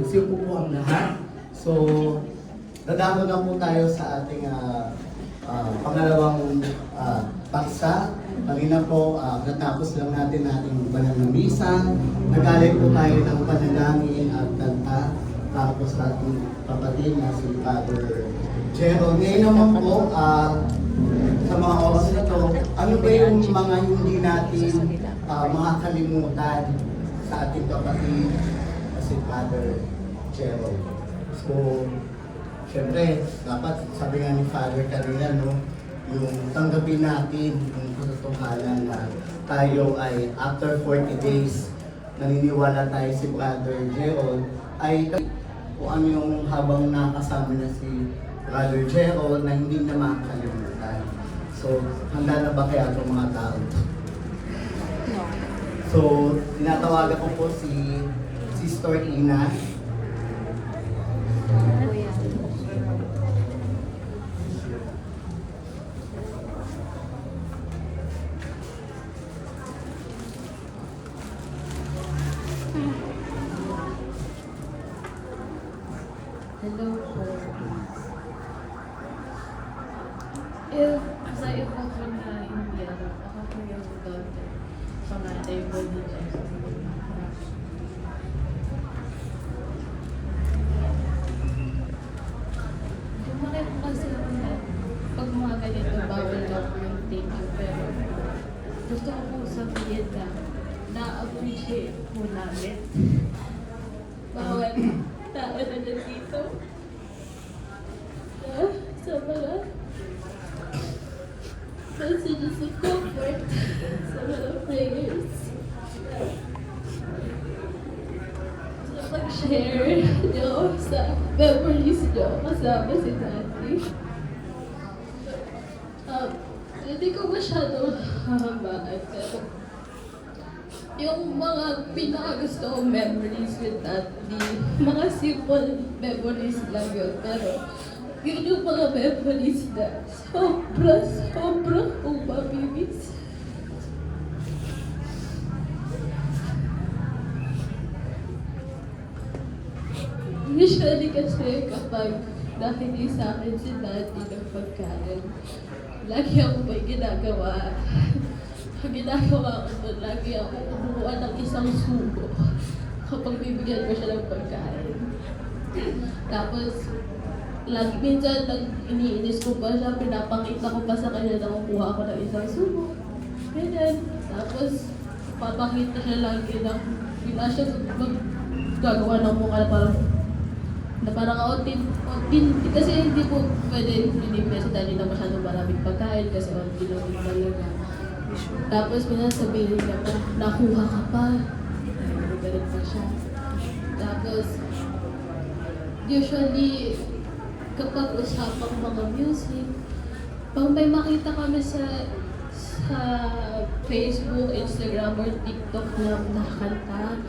Magsiupo po ang lahat. So, dadako na po tayo sa ating pangalawang paksa. Kanina po, natapos lang natin ating banal na misa. Nagaling po tayo ng panalangin at kanta tapos sa ating kapatid na si Father Jero. Ngayon naman po, sa mga oras na to, ano ba yung mga hindi natin makakalimutan sa ating kapatid na si Father Jero? So, syempre, dapat sabi nga ni Father kanina, no, yung tanggapin natin yung katotohanan na tayo ay after 40 days, naniniwala tayo si Brother Jero, ay kung ano yung habang nakasama na si Brother Jero na hindi na makakalimutan. So, handa na ba kaya itong mga tao? No. So, tinatawagan ko po si Sister Ina. Kuya. Hello po. Sa iba po na Indian, ako po yung daughter. Pangatay ko ni Jessie. Lumaki po kasi ako na pag mga ganito, bawal daw po yung thank you. Pero gusto ko po sabihin na na-appreciate po namin. Bawal tao na nandito. Sa mga messages of comfort, sa mga prayers, sa pag-share nyo sa memories nyo kasama si Daddy. Hindi ko masyadong hahabaan, pero yung mga pinakagusto kong memories with Daddy, mga simple memories lang yun, pero yun yung mga memories na sobra kong mamimiss. Usually kasi kapag nakinig sa akin si Daddy ng pagkain, lagi ako may ginagawa. Ang ginagawa ko doon, lagi ako kumuha ng isang subo kapag bibigyan ko siya ng pagkain. Tapos, lagi minsan iniinis ko pa siya, pinapakita ko pa sa kanya na kukuha ko ng isang subo. Ganyan. Tapos, papakita siya lagi na bila siya gagawa ng mukha na parang outin. Kasi hindi po pwede binibigay sa Daddy na masyadong maraming pagkain kasi outin lang din talaga. Tapos pinasabihin niya pa, nakuha ka pa. Ganun pa siya. Tapos, usually, kapag usapang mga music, pag may makita kami sa Facebook, Instagram, or TikTok na nakakanta,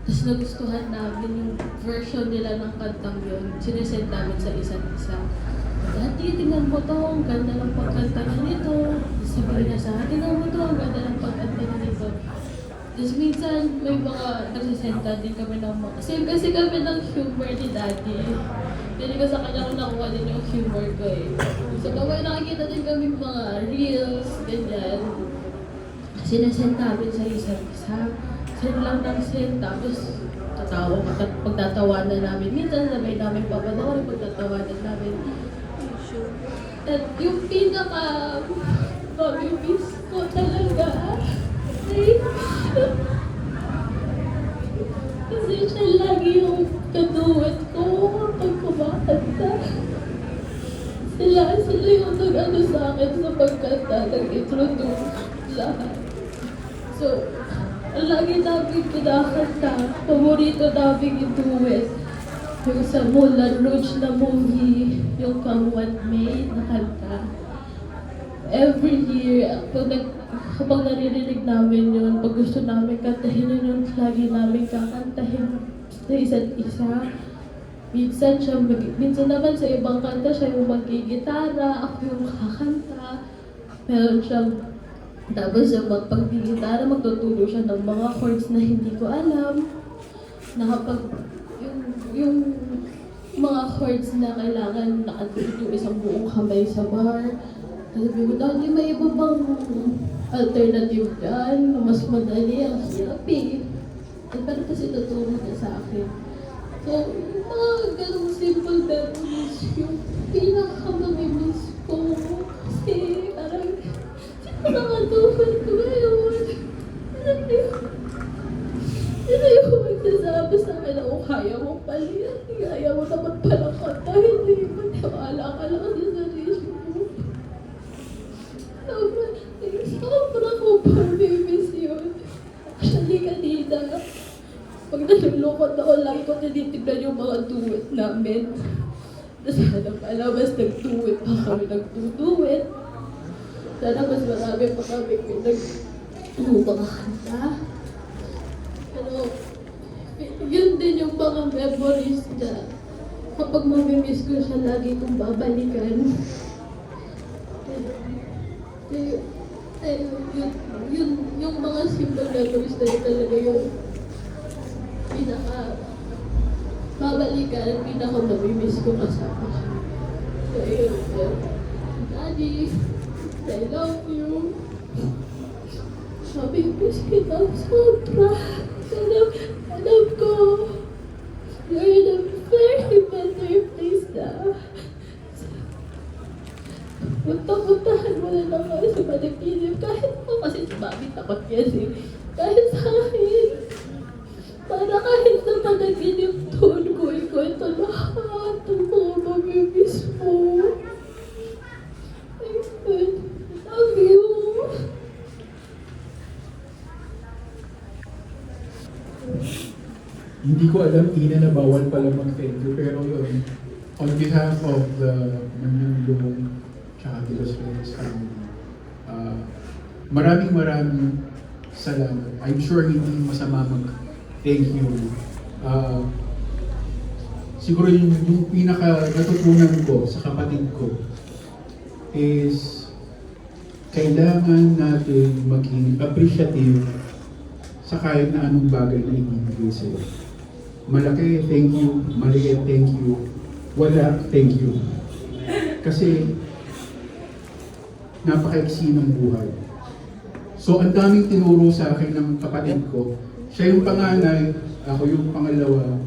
tapos nagustuhan namin yung version nila ng kantang yun, sinesend namin sa isa't isa. Dati, tingnan mo to, ang ganda ng pagkanta na nito. Sabihin niya sa akin, tingnan mo to, ang ganda ng pagkanta na nito. Tapos minsan, may mga nagsisenta din kami ng mga... Kasi kami ng humor ni Daddy. Hindi ko sa kanya kung nakuha din yung humor ko eh. So kapag nakikita din kami mga reels, ganyan, sinesend namin sa isa't isa. Send lang ng send, tapos pagtatawanan namin. Minsan sabay namin papanoorin, pagtatawanan namin. At yung pinaka-mamimiss ko talaga ay kasi siya lagi yung kaduwet ko kapag kumakanta. Sila yung nag-ano sa akin sa pagkanta, nag-introduce lahat. So, lagi namin kinakanta, paborito namin i-duet. Yung sa Moulin Rouge na movie, yung Come What May na kanta. Every year, kapag naririnig namin yun, pag gusto namin kantahin yun, lagi namin kakantahin sa isa't isa. Minsan naman sa ibang kanta, siya yung magigitara, ako yung kakanta. Meron siyang, tapos yung pag-gitara, magtuturo siya ng mga chords na hindi ko alam. Na kapag yung yung mga chords na kailangan nakatutok yung isang buong kamay sa bar. Sabi ko, Daddy, may iba bang alternative dyan na mas madali? Ang hirap eh. Pero kasi tuturo niya sa akin. So, yung mga ganong simple memories, yung pinakamamimiss ko. Kasi parang, sino nakatuhan ko ngayon? Sino yung magsasabi sa akin na kung kaya mo pala yan, kaya mo naman pala kanta, hindi mo tiwala ka lang sa sarili mo. Sobra ko pa mamimiss yun. Actually, kanina, pag nalulungkot ako, lagi ko tinitignan yung mga duet namin. Tapos sana pala, mas nag-duet pa kami nagtuduet. Sana mas marami pa kami mga kanta. Pero, yun din yung mga memories na kapag mamimiss ko siya, lagi kong babalikan. Yung mga simple memories na yun talaga yung babalikan, mamimiss ko kasama. So, yun. Daddy, I love you. Mamimiss kita sobra. Alam ko, you're in a very better place na. Punta-puntahan mo na lang ako sa panaginip. Kahit mo kasi si Mami takot yan eh. Kahit sa akin. Para kahit sa panaginip doon ko, ikwento lahat ng mga mamimiss mo. I love you. Hindi ko alam, Tina, na bawal pala mag-thank you, pero yun, on behalf of the Manulong tsaka Dilos Reyes family, maraming salamat. I'm sure hindi masama mag-thank you. Siguro yung pinaka natutunan ko sa kapatid ko is kailangan natin maging appreciative sa kahit na anong bagay na ibibigay sa'yo. Malaki, thank you. Maliit, thank you. Wala, thank you. Kasi, napaka-iksi ng buhay. So, ang daming tinuro sa akin ng kapatid ko. Siya yung panganay, ako yung pangalawa,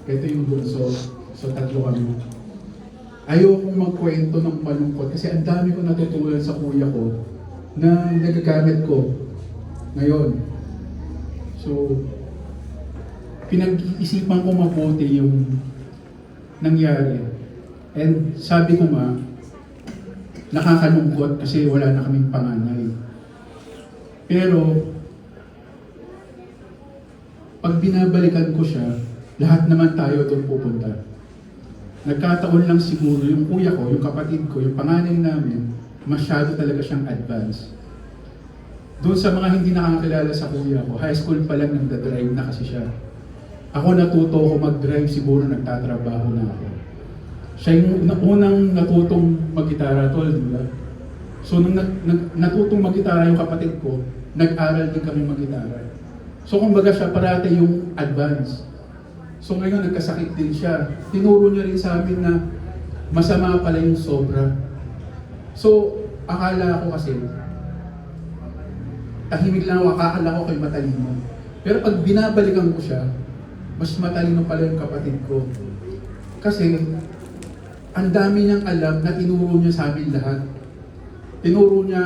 ito yung bunso. So, tatlo kami. Ayokong magkwento ng malungkot kasi ang dami ko natutunan sa kuya ko na nagagamit ko ngayon. So, pinag-iisipan ko mabuti yung nangyari. And sabi ko nga, nakakalungkot kasi wala na kaming panganay. Pero, pag binabalikan ko siya, lahat naman tayo doon pupunta. Nagkataon lang siguro yung kuya ko, yung kapatid ko, yung panganay namin, masyado talaga siyang advanced. Doon sa mga hindi nakakilala sa kuya ko, high school pa lang nagdadrive na kasi siya. Ako natuto ko mag-drive, siguro nagtatrabaho na ako. Siya yung unang natutong mag-gitara, tol, di ba? So nung natutong mag-gitara yung kapatid ko, nag-aral din kami mag-gitara. So kumbaga siya parati yung advance. So ngayon nagkasakit din siya. Tinuro niya rin sa amin na masama pala yung sobra. So akala ko kasi, tahimik lang ako, akala ko kay matalino. Pero pag binabalikan ko siya, mas matalino pala yung kapatid ko. Kasi, ang dami niyang alam na tinuro niya sa amin lahat. Tinuro niya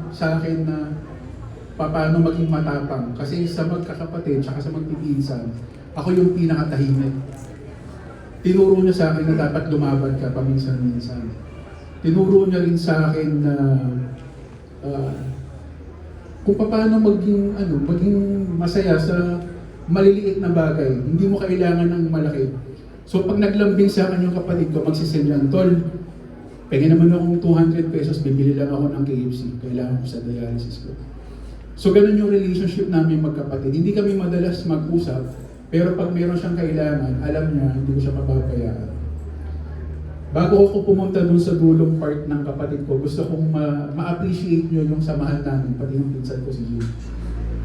sa akin na paano maging matapang. Kasi sa magkakapatid, saka sa magpipinsan, ako yung pinakatahimik. Tinuro niya sa akin na dapat lumaban ka paminsan-minsan. Tinuro niya rin sa akin na kung paano maging masaya sa maliliit na bagay. Hindi mo kailangan ng malaki. So pag naglambing sa akin yung kapatid ko, magsisend yan, tol, pwede naman akong 200 pesos, bibili lang ako ng KFC. Kailangan ko sa dialysis ko. So ganun yung relationship namin magkapatid. Hindi kami madalas mag-usap, pero pag meron siyang kailangan, alam niya, hindi ko siya papabayaan. Bago ako pumunta dun sa dulong part ng kapatid ko, gusto kong ma-appreciate nyo yung samahan namin, pati yung pinsan ko si Jim.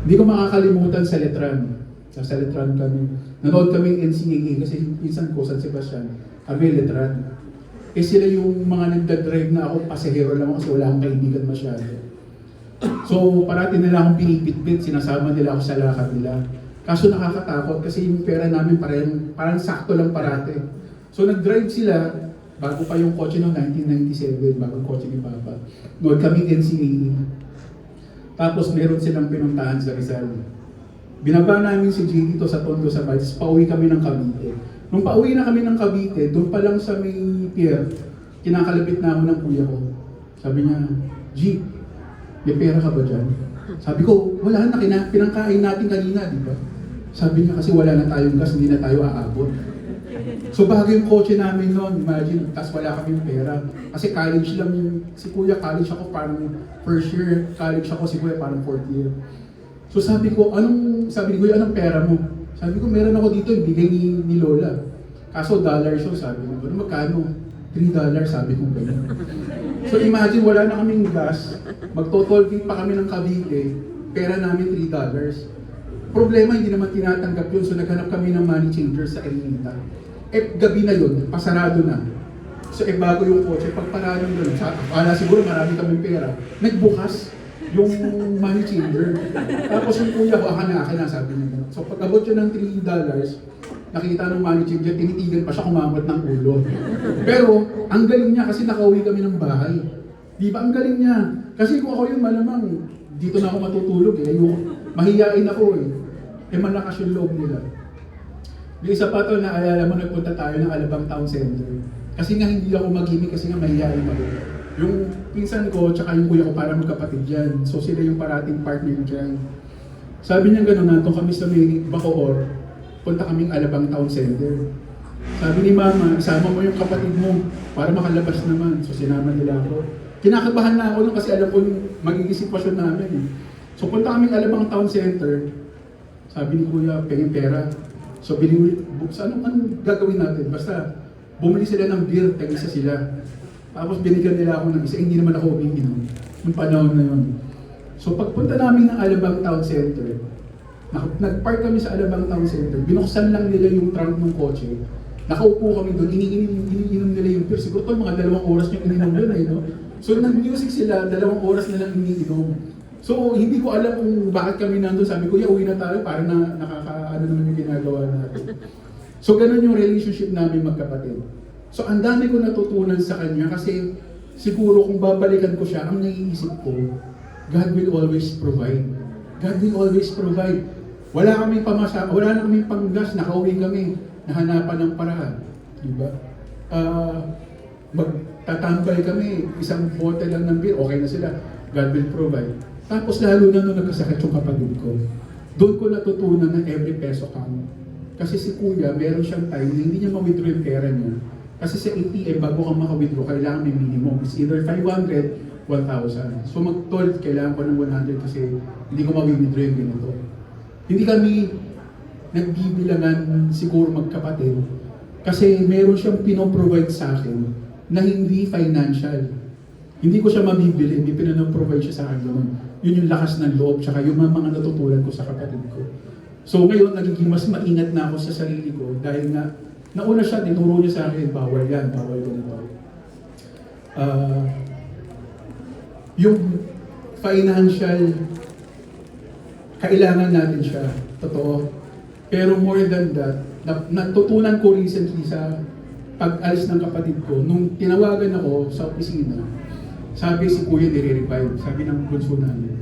Hindi ko makakalimutan sa Letran. Nasa Letran kami. Nanood kami NCAA kasi pinsan ko, San Sebastian, kami Letran. Eh sila yung mga nagdadrive na ako, pasahero lang ako kasi wala akong kaibigan masyado. So parati nila akong pinipitbit, sinasama nila ako sa lakad nila. Kaso nakakatakot kasi yung pera namin parang sakto lang parate. So nag-drive sila, bago pa yung kotse noong 1997, bagong kotse ni Papa. Nood kami NCAA. Tapos meron silang pinuntahan sa Rizal. Binaba namin si Jay dito sa Tondo sa Bites, pauwi kami ng Cavite. Nung pauwi na kami ng Cavite, doon pa lang sa may pier, kinakalapit na ako ng kuya ko. Sabi niya, G, may pera ka ba dyan? Sabi ko, wala na, pinangkain natin kanina, di ba? Sabi niya kasi wala na tayong gas, hindi na tayo aabot. So bago yung kotse namin noon, imagine, tas wala kaming pera. Kasi college lang yung, si kuya college ako parang first year, college ako, si kuya parang fourth year. So sabi ko, sabi ni kuya, anong pera mo? Sabi ko, meron ako dito, bigay ni Lola. Kaso dollar siya, sabi ko, magkano? $3, sabi ko gano'n. So imagine, wala na kaming gas, magto-toll pa kami ng Cavite, pera namin $3. Problema, hindi naman tinatanggap yun, so naghanap kami ng money changer sa Ermita. Eh, gabi na yun, pasarado na. So bago yung kotse, pagparado yun, akala siguro marami kaming pera, nagbukas yung money changer. Tapos yung kuya ko, akin na, sabi niya. So pag-abot yun ng $3, nakita ng money changer, tinitigan pa siya kumamot ng ulo. Pero, ang galing niya kasi nakauwi kami ng bahay. Di ba? Ang galing niya. Kasi kung ako yung malamang, dito na ako matutulog eh. Mahiyain ako eh. Eh malakas yung loob nila. Yung isa pa to, naalala mo, nagpunta tayo ng Alabang Town Center. Kasi nga hindi ako mag-gimmick kasi nga mahiyain ako. Yung pinsan ko, tsaka yung kuya ko para magkapatid dyan. So sila yung parating partner dyan. Sabi niya gano'n, nandun kami sa may Bacoor, punta kaming Alabang Town Center. Sabi ni Mama, isama mo yung kapatid mo para makalabas naman. So sinama nila ako. Kinakabahan na ako nun kasi alam ko yung magiging sitwasyon namin. Eh. So punta kaming Alabang Town Center. Sabi ni Kuya, pengin pera. So anong gagawin natin? Basta bumili sila ng beer, tag-isa sila. Tapos binigyan nila ako ng isa, hindi naman ako umiinom. Nung panahon na yun. So pagpunta namin ng Alabang Town Center, nag-park kami sa Alabang Town Center, binuksan lang nila yung trunk ng kotse. Nakaupo kami doon, iniinom nila yung beer. Siguro to, mga 2 oras yung ininom doon eh, no? So nag-music sila, 2 oras na lang iniinom. So hindi ko alam kung bakit kami nandun. Sabi ko, uwi na tayo, para nakaka-ano naman yung ginagawa natin. So ganun yung relationship namin magkapatid. So ang dami ko natutunan sa kanya kasi siguro kung babalikan ko siya, ang naiisip ko, God will always provide. God will always provide. Wala na kaming panggas, nakauwi kami, nahanapan ng paraan. Diba? Magtatambay kami, isang bote lang ng beer, okay na sila. God will provide. Tapos lalo na nung nagkasakit yung kapatid ko, doon ko natutunan na every peso count. Kasi si Kuya, meron siyang time na hindi niya ma-withdraw yung pera niya. Kasi sa ATM, bago kang maka-withdraw, kailangan may minimum. It's either 500, 1,000. So mag-12, kailangan ko ng 100 kasi hindi ko ma-withdraw yung ganito. Hindi kami nagbibilangan siguro magkapatid kasi meron siyang pinoprovide sa akin na hindi financial. Hindi ko siya mabibili, hindi pinoprovide siya sa akin yun. Yun yung lakas ng loob, tsaka yung mga natutulan ko sa kapatid ko. So ngayon, nagiging mas maingat na ako sa sarili ko dahil nga, nauna siya, tinuro niya sa akin, bawal yan, bawal ganito. Yung financial, kailangan natin siya, totoo. Pero more than that, natutunan ko recently sa pag-alis ng kapatid ko, nung tinawagan ako sa opisina, sabi si Kuya nire-revive, sabi ng bunso namin.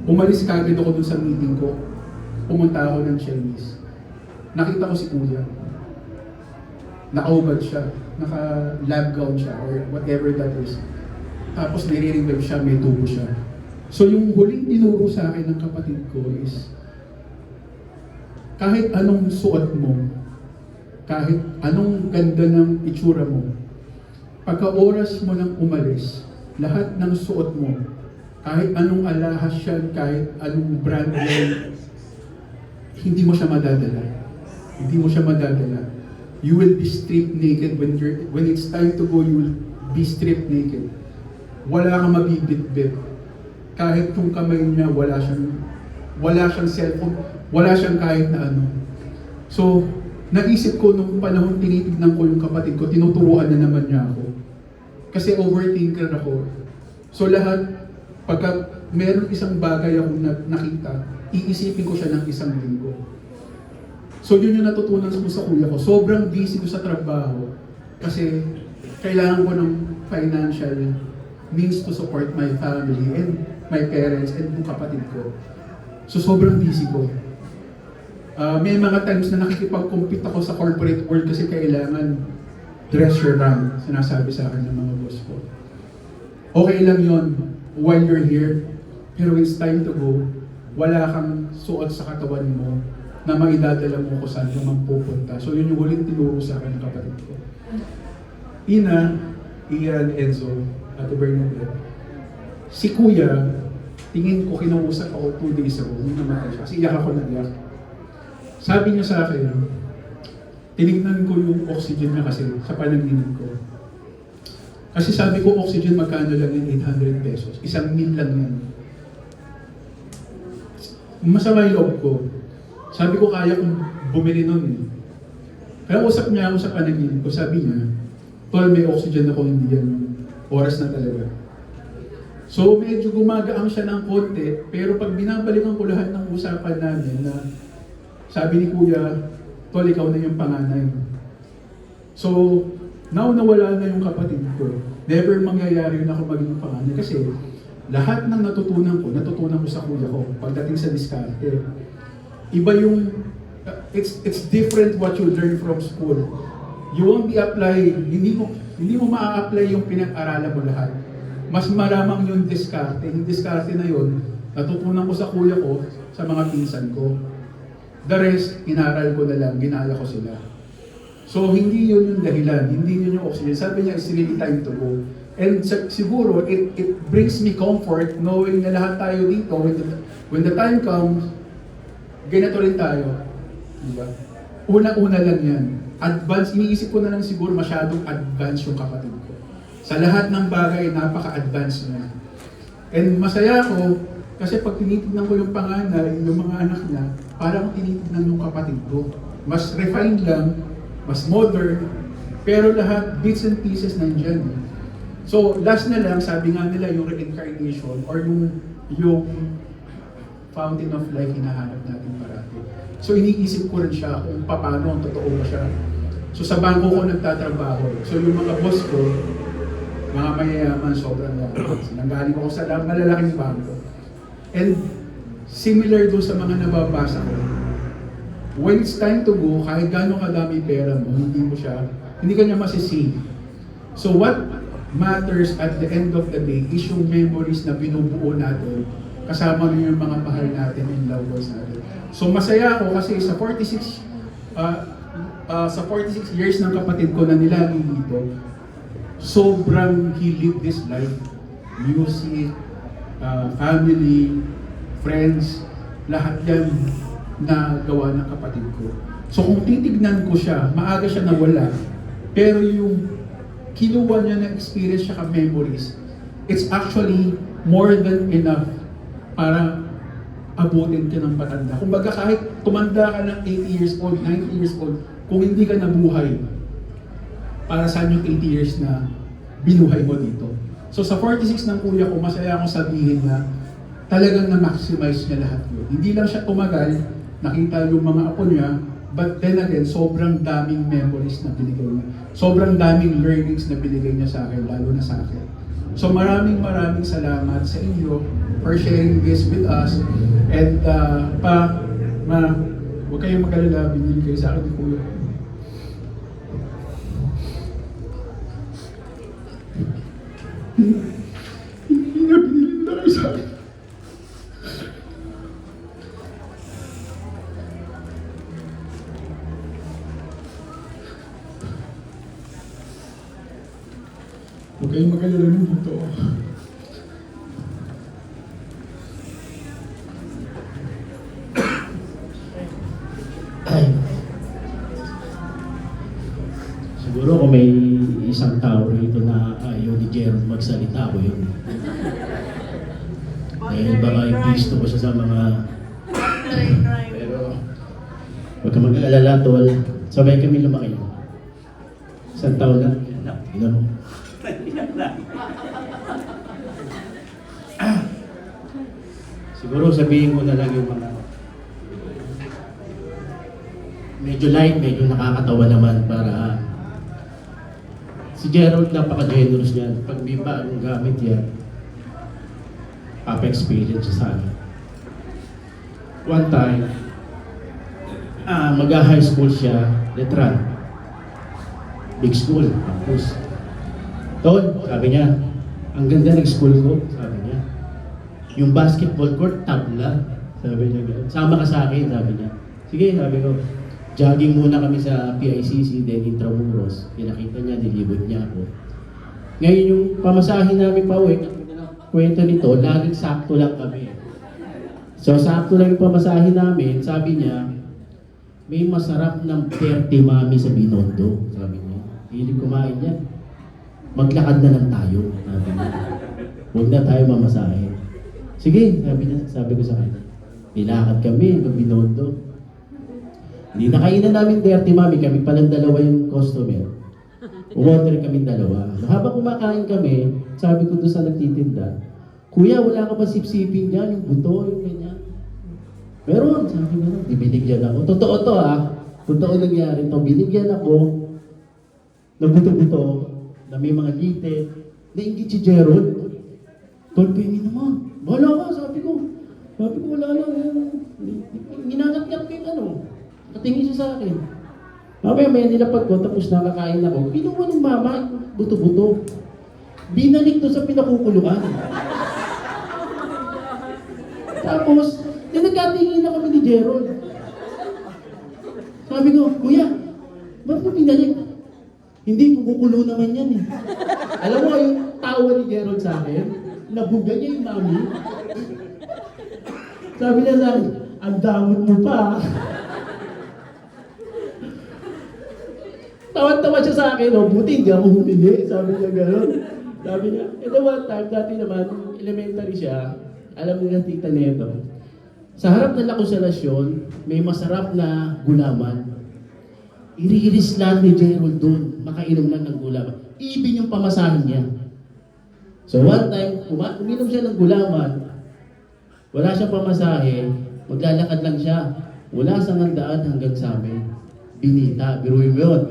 Umalis kagad ako dun sa meeting ko, pumunta ako ng Chinese. Nakita ko si Kuya. Nakaubad siya, naka-lab gown siya, or whatever that is. Tapos nire-revive siya, may tubo siya. So yung huling tinuro sa akin ng kapatid ko is, kahit anong suot mo, kahit anong ganda ng itsura mo, pagka oras mo nang umalis, lahat ng suot mo, kahit anong alahas yan, kahit anong brand yan, hindi mo siya madadala. Hindi mo siya madadala. You will be stripped naked when it's time to go, you will be stripped naked. Wala kang mabibitbit. Kahit yung kamay niya, wala siyang cellphone, wala siyang kahit na ano. So, naisip ko nung panahon tinitignan ko yung kapatid ko, tinuturuan na naman niya ako. Kasi overthinker ako. So lahat, pagka meron isang bagay akong nakita, iisipin ko siya ng isang linggo. So yun yung natutunan ko sa kuya ko. Sobrang busy ko sa trabaho kasi kailangan ko ng financial means to support my family and my parents and yung kapatid ko. So sobrang busy ko. May mga times na nakikipag-compete ako sa corporate world kasi kailangan dress your rank, sinasabi sa akin ng mga boss ko. Okay lang yon while you're here, pero when it's time to go, wala kang suot sa katawan mo na maidadala mo kung saan ka man pupunta. So yun yung huling tinuro sa akin ng kapatid ko. Ina, Ian, Enzo, at Bernadette, si Kuya, tingin ko kinausap ako 2 days ago, nung namatay siya, kasi iyak ako na iyak. Sabi niya sa akin, tinignan ko yung oxygen niya kasi sa panaginip ko. Kasi sabi ko, oxygen magkano lang yun, 800 pesos. 1,000,000 lang yan. Masama yung loob ko. Sabi ko, kaya kong bumili nun eh. Kaya usap niya ako sa panaginip ko, sabi niya, tol, may oxygen ako, hindi yan yung oras na talaga. So medyo gumagaang siya ng konti, pero pag binabalikan ko lahat ng usapan namin na sabi ni Kuya, tol, ikaw na yung panganay. So, now nawala na yung kapatid ko, never mangyayari na ako maging panganay kasi lahat ng natutunan ko sa kuya ko pagdating sa diskarte. Iba yung, it's different what you learn from school. You won't be applying, hindi mo maa-apply yung pinag-aralan mo lahat. Mas maramang yung diskarte. Yung diskarte na yun, natutunan ko sa kuya ko, sa mga pinsan ko. The rest, inaral ko na lang, ginaya ko sila. So, hindi yun yung dahilan, hindi yun yung oxygen. Sabi niya, it's really time to go. And siguro, it brings me comfort knowing na lahat tayo dito, when the time comes, ganito rin tayo. Diba? Una-una lang yan. Advance, iniisip ko na lang siguro masyadong advance yung kapatid ko. Sa lahat ng bagay, napaka-advance niya. And masaya ako, kasi pag tinitignan ko yung panganay, yung mga anak niya, parang tinitignan yung kapatid ko. Mas refined lang, mas modern, pero lahat bits and pieces nandyan. So, last na lang, sabi nga nila yung reincarnation or yung fountain of life hinahanap natin parati. So, iniisip ko rin siya kung paano, totoo ba siya. So, sa bangko ko nagtatrabaho. So, yung mga boss ko, mga mayayaman, sobrang yaman. Nanggaling ako sa malalaking bangko. And similar doon sa mga nababasa ko, when it's time to go, kahit gano'ng kadami pera mo, hindi ka niya masisave. So what matters at the end of the day is yung memories na binubuo natin kasama rin yung mga mahal natin and loved ones natin. So masaya ako kasi sa 46 years ng kapatid ko na nilagi dito, sobrang he lived this life. Music, family, friends, lahat yan na gawa ng kapatid ko. So kung titignan ko siya, maaga siya nawala. Pero yung kinuha niya na experience siya memories, it's actually more than enough para abutin ka ng patanda. Kumbaga kahit tumanda ka ng 80 years old, 90 years old, kung hindi ka nabuhay, para saan yung 80 years na binuhay mo dito. So sa 46 ng kuya ko, masaya akong sabihin na talagang na-maximize niya lahat yun. Hindi lang siya tumagal, nakita yung mga apo niya, but then again, sobrang daming memories na binigay niya. Sobrang daming learnings na binigay niya sa akin, lalo na sa akin. So maraming salamat sa inyo for sharing this with us. And huwag kayong mag-alala, binigay kayo sa akin ni Kuya. Hindi na binili na kayo sa akin. Huwag kayong mag-alala nun dito. Siguro kung may isang tao rito na ayaw ni Gerald magsalita, ako yun. Dahil baka ibisto ko siya sa mga... Pero huwag ka mag-alala, tol. Sabay kami lumaki. Isang taon lang. Siguro sabihin ko na lang yung mga medyo light, medyo nakakatawa naman para si Gerald napaka-generous niyan. Pag may bagong gamit yan, papa-experience siya sa akin. One time, mag-high school siya, Letran. Big school, campus. Tol, sabi niya, ang ganda ng school ko, sabi niya. Yung basketball court, tabla. Sabi niya, gano'n. Sama ka sa akin, sabi niya. Sige, sabi ko, jogging muna kami sa PICC, then Intramuros. Pinakita niya, nilibot niya ako. Ngayon yung pamasahin namin pa uwi, kwento nito, laging sakto lang kami. So sakto lang yung pamasahin namin, sabi niya, may masarap ng 30 mami sa Binondo, sabi niya. Hilig kumain niya. Maglakad na lang tayo, sabi niya. Huwag na tayo mamasahin. Sige, sabi ko sa kanya. Nilakad kami ng Binondo. Hindi nakainan namin 30 mami, kami palang dalawa yung customer. Umorder kami dalawa. Habang kumakain kami, sabi ko doon sa nagtitinda, Kuya, wala ka ba sipsipin dyan? Yung buto, yung ganyan. Meron, sabi ko, binigyan ako. Totoo to Totoo nangyari to. Binigyan ako ng buto-buto na may mga lite. Nainggit si Gerald. Tolpingin naman. Bahala ka, sabi ko. Sabi ko, wala lang. Ginangat-ngat ko yung ano. Katingin siya sa akin. Mamaya may nilapag ko, tapos nakakain ako. Pinuha ng mama, buto-buto. Binalik to sa pinakukulungan. Tapos, nagkatingin na kami ni Gerald. Sabi ko, Kuya, ba't mo binalik? Hindi, kukulo naman yan eh. Alam mo yung tawa ni Gerald sa akin, nabuga niya yung mami. Sabi niya sa akin, ang damot mo pa. Tawan-tawa siya sa akin, buti hindi ako humili. Sabi niya gano'n. Sabi niya, ito one time, dati naman, elementary siya, alam niya tita neto. Sa harap ng lakonsolasyon, may masarap na gulaman. Iriiris lang ni Gerald doon, makainom lang ng gulaman. Ibin yung pamasahin niya. So one time, uminom siya ng gulaman, wala siyang pamasahe, maglalakad lang siya. Wala sa ngandaan hanggang sa amin. Binita, biruin mo yun.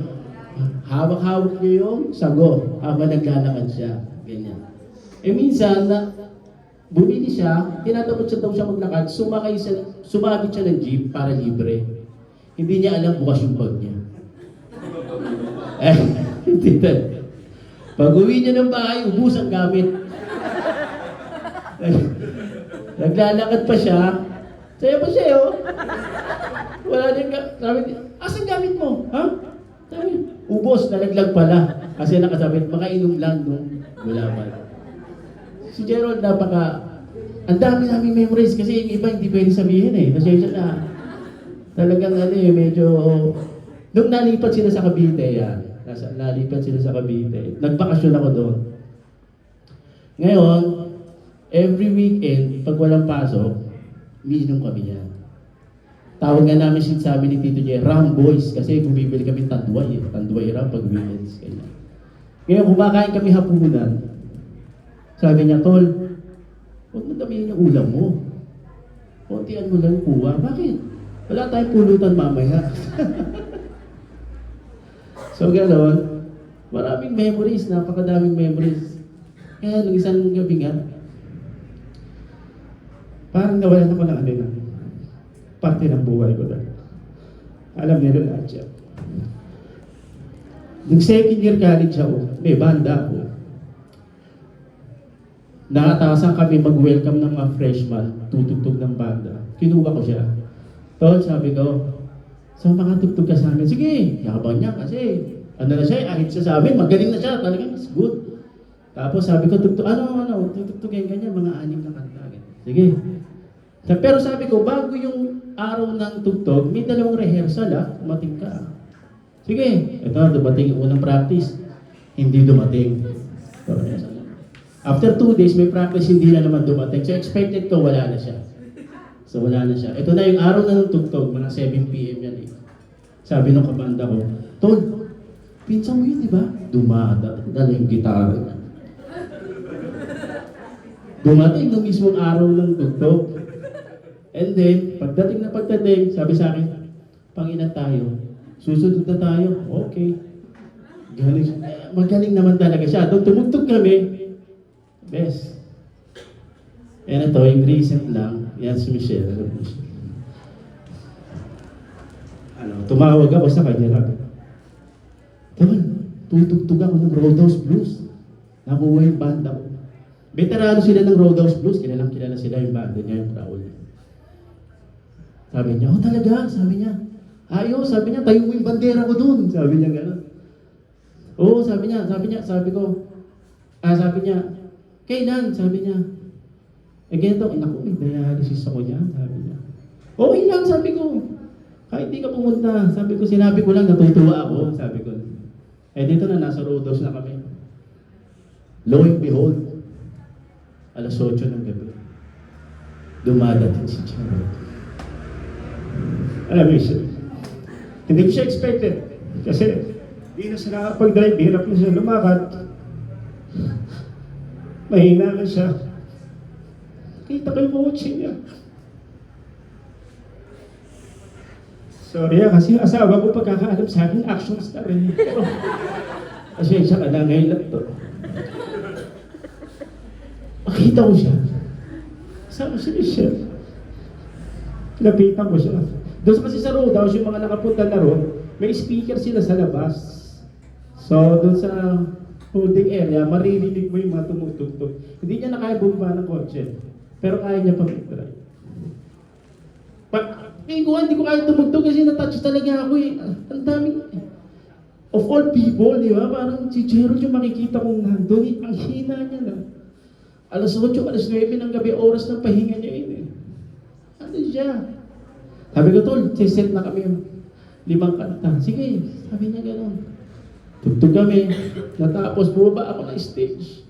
Hawak-hawak niya yung sago habang naglalakad siya. Ganyan. Minsan, bumili siya, tinatamad siya daw siya maglakad, sumabit siya ng jeep para libre. Hindi niya alam bukas yung bag niya. Hindi tayo. Pag uwi niya ng bahay, ubus ang gamit. Naglalakad pa siya, saya pa siya, Wala din sabi niya, asan gamit mo? Ha? Sabi, ubos, nalaglag pala. Kasi nakasabit, makainom lang nung gulaman. Si Gerald ang dami namin memories kasi yung iba hindi pwede sabihin Kasi siya na, talagang medyo, nung nalipat sila sa Cavite, nalipat sila sa Cavite, nagbakasyon ako doon. Ngayon, every weekend, pag walang pasok, umiinom kami yan. Tawag nga namin sabi ni Tito Jay, Ram Boys, kasi bumibili kami tanduay. Tanduay ram pag weekends. Ngayon, kumakain kami hapunan. Sabi niya, Tol, huwag mo damihin ang ulam mo. Kontian mo lang kuha. Bakit? Wala tayong pulutan mamaya. So, gano'n. Maraming memories, napakadaming memories. Kaya nung isang gabi nga, parang nawalan ako ng parte ng buhay ko na. Alam niyo na lahat siya. Nung second year college ako, may banda ako. Nakatasan kami mag-welcome ng mga freshman, tutugtog ng banda. Kinuha ko siya. Tol, sabi ko, sa mga tugtog ka sa amin, sige, yabang niya kasi, na siya, ahit siya sa amin, magaling na siya, talagang it's good. Tapos sabi ko, tutugtog, tutugtugin ganyan, mga 6 na kanta. Sige. Pero sabi ko, bago yung araw ng tugtog, may 2 rehearsal dumating ka. Sige, ito, dumating yung unang practice. Hindi dumating. After 2 days, may practice, hindi na naman dumating. So expected ko, wala na siya. So wala na siya. Ito na yung araw na ng tugtog, mga 7 p.m. yan Sabi ng kabanda ko, Tol, pinsan mo yun, di ba? Dala yung gitara niya. Dumating ng mismong araw ng tugtog. And then, pagdating, sabi sa akin, Panginoon tayo, susunod na tayo. Okay. Magaling naman talaga siya. Doon tumugtog kami. Best. Yan ito, yung recent lang. Yan si Michelle. Alam mo siya. Tumawag ako sa kanya. Tol, tutugtog ako ng Roadhouse Blues. Nakuha yung banda ko. Veterano sila ng Roadhouse Blues. Kilala sila yung banda niya, yung Raul. Sabi niya, oh talaga? Sabi niya, ayos, sabi niya, tayo mo yung bandera ko dun. Sabi niya gano'n. Oo, sabi niya, sabi ko, sabi niya, kailan? Sabi niya, ganito, naku, may dialysis ako niya, sabi niya. Okay lang, sabi ko, kahit di ka pumunta, sabi ko, sinabi ko lang, natutuwa ako, sabi ko. Dito na, nasa Roadhouse na kami. Lo and behold, alas 8 ng gabi, dumadating si Charot. Alam mo siya, hindi ko siya expected. Kasi, di na siya nakapag-drive, hirap na siya lumakad. Mahina na siya. Kita ko yung kotse niya. Sorry kasi asawa ko pagkakaalam sa akin, action star eh. Pero, pasensya ka na, ngayon lang to. Makita ko siya. Sabi si Michelle. Lapitan ko siya. Doon kasi sa Roadhouse, yung mga nakapunta na roon, may speaker sila sa labas. So, doon sa holding area, maririnig mo yung mga tumutugtog. Hindi niya na kaya bumaba ng kotse. Pero kaya niya pa mag-drive. Hindi ko kaya tumugtog kasi na-touch talaga ako eh. Ang dami. Of all people, di ba? Parang si Gerald yung makikita kong nandun. Ang hina niya na. Alas 8, alas 9 ng gabi, oras ng pahinga niya yun eh. Ano siya? Sabi ko, Tol, set na kami yung 5 kanta. Sige, sabi niya gano'n. Tugtog kami. Natapos, bumaba ako ng stage.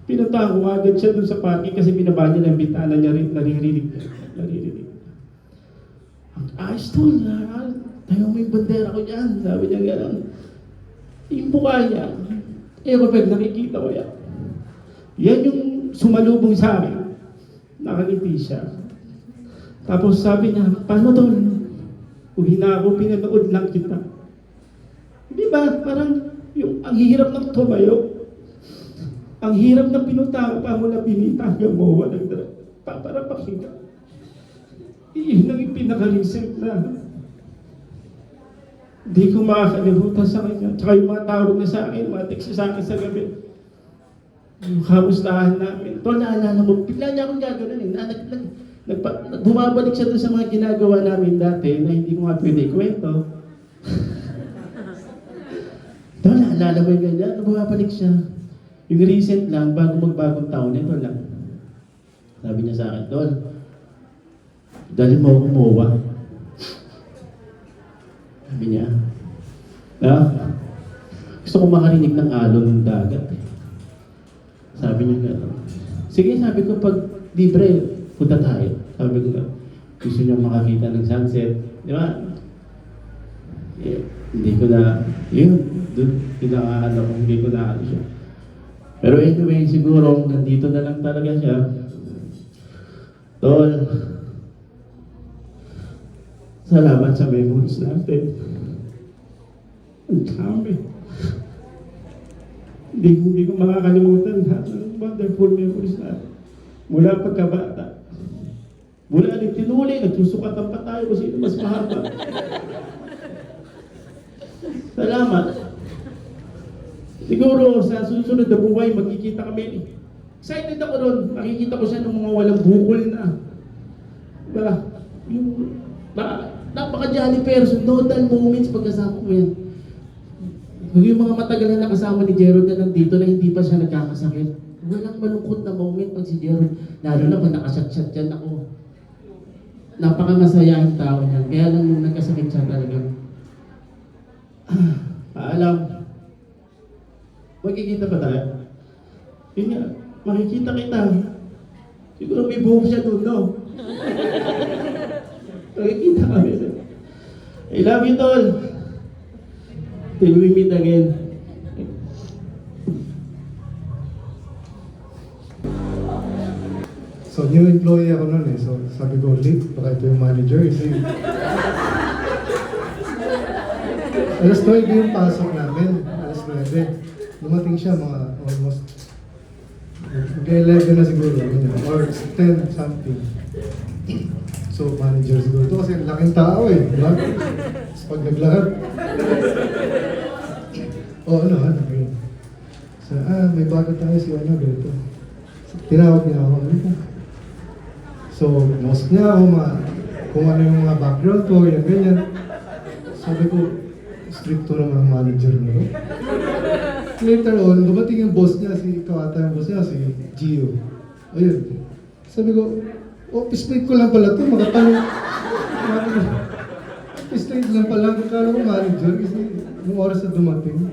Pinuntahan ko agad siya dun sa parking kasi binaba niya ng bitana niya rin. Naririnig niya. Ang ayos, Tol. Tayo mo yung bandera ko dyan. Sabi niya gano'n. Yung mukha niya. Ako pag nakikita ko yan. Yan yung sumalubong sa akin. Nakangiti siya. Tapos sabi niya, paano Tol? Uwi na ako, pinanood lang kita. Di ba? Parang yung, ang hirap ng tumayo. Ang hirap ng pinunta pa mo na binita hanggang mo walang para pakita. Iyon ang pinaka-recent na hindi ko makakalimutan sa kanya. Tsaka yung mga tawag na sa akin, mga text sa akin sa gabi. Yung kamustahan namin. Tol, naalala mo, bigla niya akong gagawin eh. Bumabalik siya doon sa mga ginagawa namin dati na hindi ko nga pwede ikwento. Tol, naalala mo yung ganyan? Bumabalik siya. Yung recent lang, bago magbagong taon, ito lang. Sabi niya sa akin, Tol, dali mo akong MOA. Sabi niya, gusto ko makarinig ng alon ng dagat. Sabi niya gano'n. Sige, sabi ko, pag libre, punta tayo. Sabi ko, gusto niya makakita ng sunset. Di ba? Hindi ko na, hindi ko na siya. Pero anyway, siguro, nandito na lang talaga siya. Tol, salamat sa memories natin. Ang dami. Hindi ko makakalimutan lahat ng wonderful memories natin. Mula pagkabata. Mula tinuli, nagsusukatan pa tayo kung sino mas mahaba. Salamat. Siguro sa susunod na buhay, magkikita kami. Excited ako doon. Makikita ko siya ng mga walang bukol na. Diba? Yung napaka-jolly person. Nodal moments pagkasama mo yan. Yung mga matagal na nakasama ni Gerald na nandito na hindi pa siya nagkakasakit. Walang malungkot na moment pag si Gerald. Lalo na pag nakasat-sat yan ako. Napakamasaya ang tao niya. Kaya lang nung nagkasakit siya talagang paalam. Magkikita pa tayo? Yun nga, makikita kita. Siguro may buhok siya doon, no? Makikita kami. I love you, Tol. Till we meet again. So, new employee ako nun eh. So, sabi ko, late, baka ito yung manager. Kasi, alas 9 yung pasok namin. Alas 9. Dumating siya mga almost mag-11 na siguro. Ganyan. Or 10 something. So, manager siguro. Ito kasi laking tao eh. Diba? So, pag naglakad. Ano, ganyan. So, may bago tayo si ano, ganito. So, tinawag niya ako. Ano po? So, nost niya ako kung ano yung mga background ko, yung ganyan. Sabi ko, stricto naman ang manager na to. Later on, dumating yung boss niya, si Kawata yung boss niya, si Gio. Ayun. Sabi ko, office mate ko lang pala to, makatanong. Office mate lang pala, akala ko manager kasi nung oras na dumating.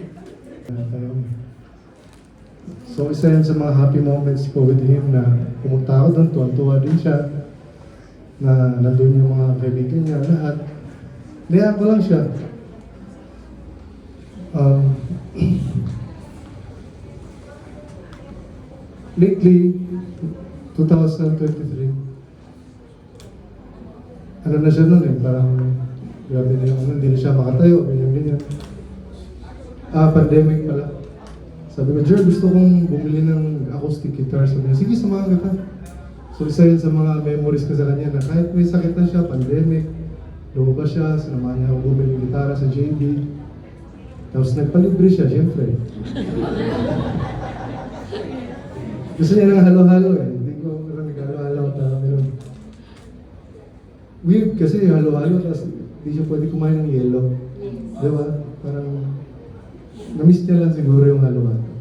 So, isa yan sa mga happy moments ko with him na pumunta ako doon, tuwan-tuwa din siya na nandun yung mga kaibigan niya, lahat. Niyaan ko lang siya. Lately, 2023, ano na siya nun eh, parang grabe na yung hindi na siya makatayo, ganyan-ganyan. Pandemic pala. Sabi ko, Jer, gusto kong bumili ng acoustic guitar. Sabi niya, sige, samahan kita. So, isa yun sa mga memories ko sa kanya na kahit may sakit na siya, pandemic, lumabas siya, sinamahan niya ako bumili ng gitara sa JB. Tapos nagpalibre siya, syempre. Gusto niya ng halo-halo eh. Hindi ko parang nag-halo-halo at meron. Weird kasi halo-halo, tapos hindi siya pwede kumain ng yelo. Diba? Parang na-miss niya lang siguro yung halo-halo.